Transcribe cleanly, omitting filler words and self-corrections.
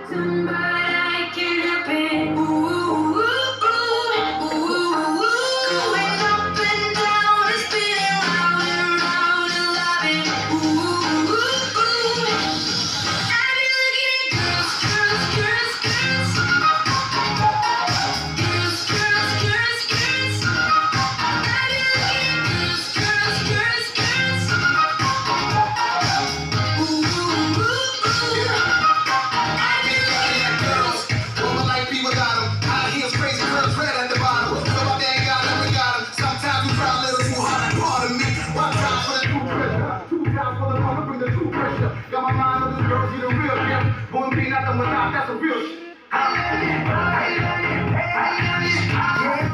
But I can't help it. Ooh, ooh, ooh, ooh, ooh. Going up and down and spinning round and round and loving. Ooh, ooh, ooh. I've been looking at girls, girls, girls, girls. Girls, girls, girls, girls. I've been looking at girls, girls, girls, girls. Ooh, ooh, ooh, ooh. I've been looking at girls. What would life be without 'em? High heels, crazy curves, red at the bottom. So my man got 'em, we got 'em. Sometimes we try a little too hard, pardon me. One time for the two pressure, two times for the one to bring the true pressure. Got my mind on this girl, she the real deal. Won't be nothing without, that's a real shit. How you love it? How you love it? How you love it?